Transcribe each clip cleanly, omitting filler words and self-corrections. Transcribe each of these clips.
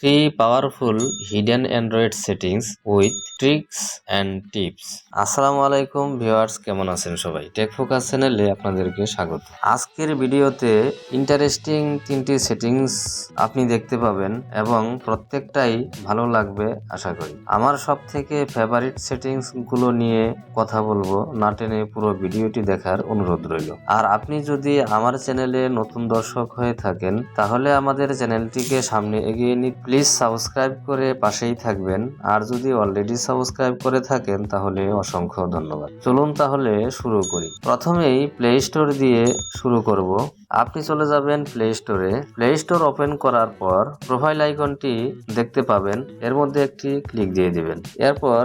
3 powerful hidden Android settings with tricks and tips. আসসালামু আলাইকুম viewers, কেমন আছেন সবাই? টেক ফোকাস চ্যানেলে আপনাদেরকে স্বাগত। আজকের ভিডিওতে ইন্টারেস্টিং 3টি সেটিংস আপনি দেখতে পাবেন এবং প্রত্যেকটাই ভালো লাগবে আশা করি। আমার সবথেকে ফেভারিট সেটিংস গুলো নিয়ে কথা বলবো, না টেনে পুরো ভিডিওটি দেখার অনুরোধ রইল। আর আপনি যদি আমার চ্যানেলে নতুন দর্শক হয়ে থাকেন তাহলে আমাদের চ্যানেলটিকে সামনে এগিয়ে নিতে প্লিজ সাবস্ক্রাইব করে পাশেই থাকবেন। আর যদি অলরেডি সাবস্ক্রাইব করে থাকেন তাহলে অসংখ্য ধন্যবাদ। চলুন তাহলে শুরু করি। প্রথমেই প্লে স্টোর দিয়ে শুরু করব। আপনি চলে যাবেন প্লে স্টোরে। প্লে স্টোর ওপেন করার পর প্রোফাইল আইকনটি দেখতে পাবেন, এর মধ্যে একটি ক্লিক দিয়ে দিবেন। এরপর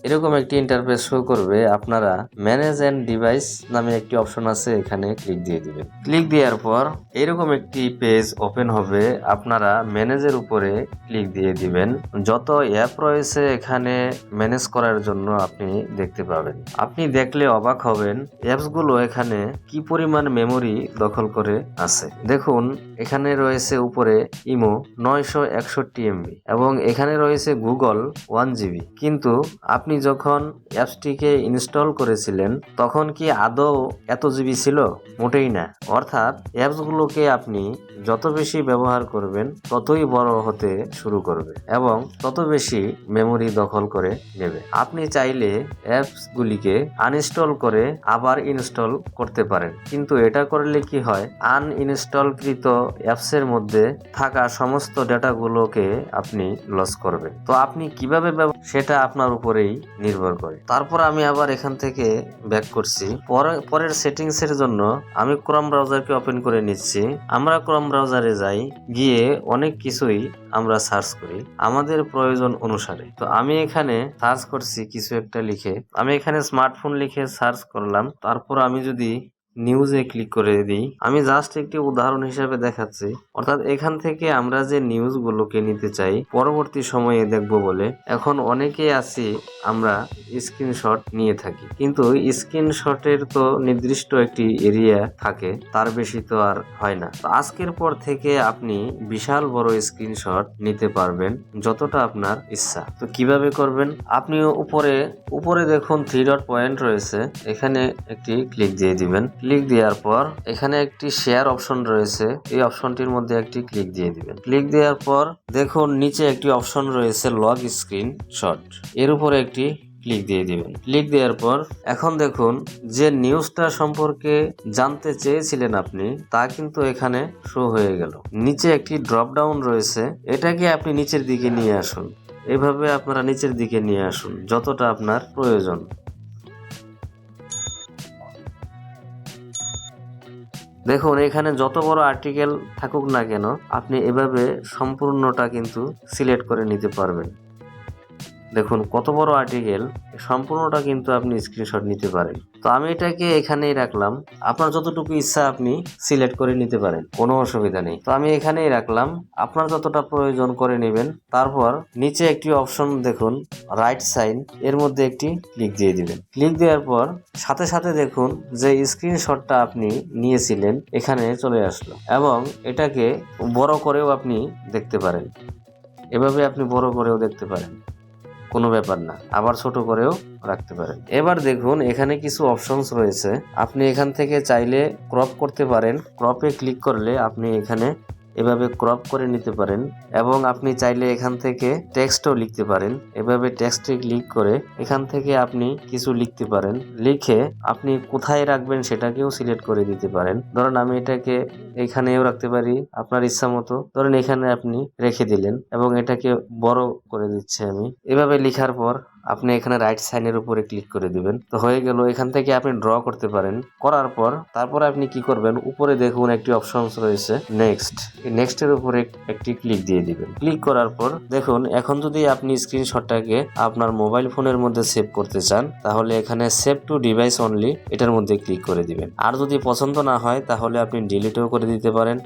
এরকম একটি ইন্টারফেস শো করবে। আপনারা ম্যানেজ এন্ড ডিভাইস নামে একটি অপশন আছে, এখানে ক্লিক দিয়ে দিবেন। ক্লিক দেওয়ার পর এরকম একটি পেজ ওপেন হবে। আপনারা ম্যানেজের উপরে ক্লিক দিয়ে দিবেন। যত অ্যাপ রয়েছে এখানে ম্যানেজ করার জন্য আপনি দেখতে পাবেন। আপনি দেখলে অবাক হবেন অ্যাপসগুলো এখানে কি পরিমাণ মেমোরি দখল করে আছে। দেখুন, এখানে রয়েছে উপরে ইমো 961 MB এবং এখানে রয়েছে গুগল 1 GB। কিন্তু আপনি যখন অ্যাপসটিকে ইনস্টল করেছিলেন তখন কি আদৌ এত জিবি ছিল? মোটেই না। অর্থাৎ অ্যাপসগুলোকে আপনি যত বেশি ব্যবহার করবেন ততই বড় হতে শুরু করবে এবং তত বেশি মেমোরি দখল করে নেবে। আপনি চাইলে অ্যাপসগুলিকে আনইনস্টল করে আবার ইনস্টল করতে পারেন, কিন্তু এটা করলে কি হয়, আনইনস্টলকৃত অ্যাপসের মধ্যে থাকা সমস্ত ডেটাগুলোকে আপনি লস করবেন। তো আপনি কিভাবে সেটা আপনার উপরেই নির্ভর করে। তারপর আমি আবার এখান থেকে ব্যাক করছি। পরের সেটিংস এর জন্য আমি ক্রোম ব্রাউজারকে ওপেন করে নিচ্ছি। আমরা ক্রোম ব্রাউজারে যাই, গিয়ে অনেক কিছুই আমরা সার্চ করি আমাদের প্রয়োজন অনুসারে। তো আমি এখানে সার্চ করছি কিছু একটা লিখে, আমি এখানে স্মার্টফোন লিখে সার্চ করলাম। তারপর আমি যদি নিউজে ক্লিক করে দিই, আমি জাস্ট একটি উদাহরণ হিসেবে দেখাচ্ছি। অর্থাৎ এখান থেকে আমরা যে নিউজগুলোকে নিতে চাই পরবর্তী সময়ে দেখব বলে, এখন অনেকেই আছি আমরা স্ক্রিনশট নিয়ে থাকি, কিন্তু স্ক্রিনশটের তো নির্দিষ্ট একটি এরিয়া থাকে, তার বেশি তো আর হয় না। তো আজকের পর থেকে আপনি বিশাল বড় স্ক্রিনশট নিতে পারবেন যতটা আপনার ইচ্ছা। তো কিভাবে করবেন? আপনি উপরে দেখুন 3 ডট পয়েন্ট রয়েছে, এখানে একটি ক্লিক দিয়ে দিবেন। ক্লিক দেওয়ার পর এখানে একটি শেয়ার অপশন রয়েছে, এই অপশনটির মধ্যে একটি ক্লিক দিয়ে দিবেন। ক্লিক দেওয়ার পর দেখুন নিচে একটি অপশন রয়েছে লগ স্ক্রিন শট, এর উপরে একটি ক্লিক দিয়ে দিবেন। ক্লিক দেওয়ার পর এখন দেখুন যে নিউজটা সম্পর্কে জানতে চেয়েছিলেন আপনি, তা কিন্তু এখানে শো হয়ে গেল। নিচে একটি ড্রপ ডাউন রয়েছে, এটাকে আপনি নিচের দিকে নিয়ে আসুন। এভাবে আপনারা নিচের দিকে নিয়ে আসুন যতটা আপনার প্রয়োজন। দেখুন এখানে যত বড় আর্টিকেল থাকুক না কেন আপনি এভাবে সম্পূর্ণটা কিন্তু সিলেক্ট করে নিতে পারবেন। দেখুন কত বড় আর্টিকেল, সম্পূর্ণটা কিন্তু আপনি স্ক্রিনশট নিতে পারেন। তো আমি এটাকে এখানেই রাখলাম, আপনার যতটুকু ইচ্ছা আপনি সিলেক্ট করে নিতে পারেন, কোনো অসুবিধা নেই। তো আমি এখানেই রাখলাম, আপনার যতটা প্রয়োজন করে নেবেন। তারপর নিচে একটি অপশন দেখুন রাইট সাইন, এর মধ্যে একটি ক্লিক দিয়ে দিবেন। ক্লিক দেওয়ার পর সাথে সাথে দেখুন যে স্ক্রিনশটটা আপনি নিয়েছিলেন এখানে চলে আসলো এবং এটাকে বড় করেও আপনি দেখতে পারেন। এভাবে আপনি বড় করেও দেখতে পারেন, কোনো ব্যাপার না, আবার ছোট করেও রাখতে পারেন। এবার দেখুন এখানে কিছু অপশনস রয়েছে, আপনি এখান থেকে চাইলে ক্রপ করতে পারেন। ক্রপে ক্লিক করলে আপনি এখানে এভাবে ক্রপ করে নিতে পারেন এবং আপনি চাইলে এখান থেকে টেক্সটও লিখতে পারেন। এভাবে টেক্সটে ক্লিক করে এখান থেকে আপনি কিছু লিখতে পারেন, লিখে আপনি কোথায় রাখবেন সেটাকেও সিলেক্ট করে দিতে পারেন। ধরেন আমি এটাকে এখানেও রাখতে পারি, আপনার ইচ্ছা মতো। ধরেন এখানে আপনি রেখে দিলেন এবং এটাকে বড় করে দিচ্ছি আমি। এভাবে লেখার পর আপনি এখানে রাইট সাইনের উপরে ক্লিক করে দিবেন। তো হয়ে গেল। এখান থেকে আপনি ড্র করতে পারেন। করার পর তারপর আপনি কি করবেন, উপরে দেখুন একটি অপশনস রয়েছে নেক্সট, এই নেক্সটের উপরে একটি ক্লিক দিয়ে দিবেন। ক্লিক করার পর দেখুন এখন যদি আপনি স্ক্রিনশটটাকে আপনার মোবাইল ফোনের মধ্যে সেভ করতে চান তাহলে এখানে সেভ টু ডিভাইস অনলি এটার মধ্যে ক্লিক করে দিবেন। আর যদি পছন্দ না হয় তাহলে আপনি ডিলিটও করে দিতে পারেন।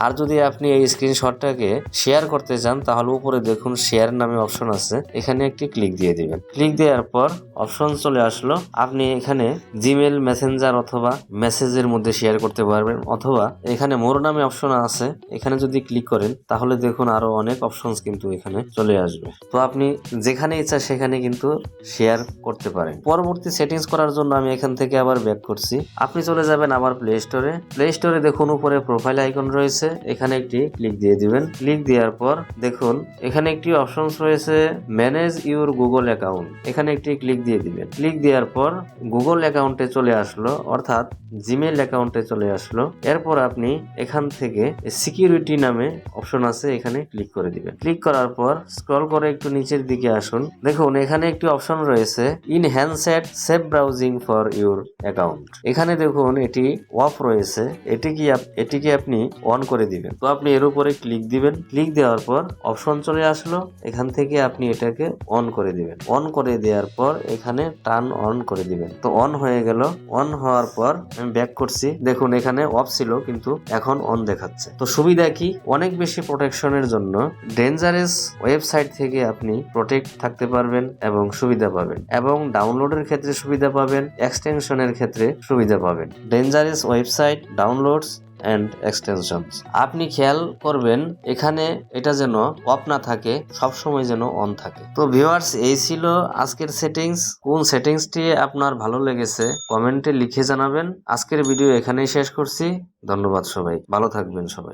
আর যদি আপনি এই স্ক্রিনশটটাকে শেয়ার করতে চান তাহলে উপরে দেখুন শেয়ার নামে অপশন আছে, এখানে একটি ক্লিক দিয়ে দিবেন। দিবেন। ক্লিক দেওয়ার পর অপশন চলে আসলো। আপনি এখানে জিমেল, মেসেঞ্জার অথবা মেসেজের মধ্যে শেয়ার করতে পারবেন, অথবা এখানে মোর নামে অপশন আছে, এখানে যদি ক্লিক করেন তাহলে দেখুন আরো অনেক অপশনস কিন্তু এখানে চলে আসবে। তো আপনি যেখানে ইচ্ছা সেখানে কিন্তু শেয়ার করতে পারেন। পরবর্তী সেটিংস করার জন্য আমি এখান থেকে আবার ব্যাক করছি। আপনি চলে যাবেন আবার প্লে স্টোরে। প্লে স্টোরে দেখুন উপরে প্রোফাইল আইকন রয়েছে, এখানে একটি ক্লিক দিয়ে দিবেন। ক্লিক দেওয়ার পর দেখুন এখানে একটি অপশনস রয়েছে ম্যানেজ ইউর গুগল অ্যাকাউন্ট, এখানে একটি ক্লিক দিয়ে দিবেন। ক্লিক দেওয়ার পর গুগল অ্যাকাউন্টে চলে আসলো, অর্থাৎ জিমেল অ্যাকাউন্টে চলে আসলো। এরপর আপনি এখান থেকে সিকিউরিটি নামে অপশন আছে, এখানে ক্লিক করে দিবেন। ক্লিক করার পর স্ক্রল করে একটু নিচের দিকে আসুন। দেখুন এখানে একটি অপশন রয়েছে enhanced safe browsing for your account, এখানে দেখুন এটি অফ রয়েছে, এটিকে আপনি অন করে দিবেন। তো আপনি এর উপরে ক্লিক দিবেন। ক্লিক দেওয়ার পর অপশন চলে আসলো, এখান থেকে আপনি এটাকে অন করে দিবেন। অন করে দেওয়ার পর এখানে টার্ন অন করে দিবেন। তো অন হয়ে গেল। অন হওয়ার পর আমি ব্যাক করছি। দেখুন এখানে অফ ছিল কিন্তু এখন অন দেখাচ্ছে। তো সুবিধা কি, অনেক বেশি প্রোটেকশনের জন্য ডেঞ্জারাস ওয়েবসাইট থেকে আপনি প্রোটেক্ট থাকতে পারবেন এবং সুবিধা পাবেন, এবং ডাউনলোডের ক্ষেত্রে সুবিধা পাবেন, এক্সটেনশনের ক্ষেত্রে সুবিধা পাবেন। Dangerous website downloads and extensions আপনি খেয়াল করবেন এখানে এটা যেন অফ না থাকে, সবসময় যেন অন থাকে। তো ভিউয়ার্স, এই ছিল আজকের সেটিংস। কোন সেটিংসটি আপনার ভালো লেগেছে কমেন্টে লিখে জানাবেন। আজকের ভিডিও এখানেই শেষ করছি। ধন্যবাদ সবাই, ভালো থাকবেন সবাই।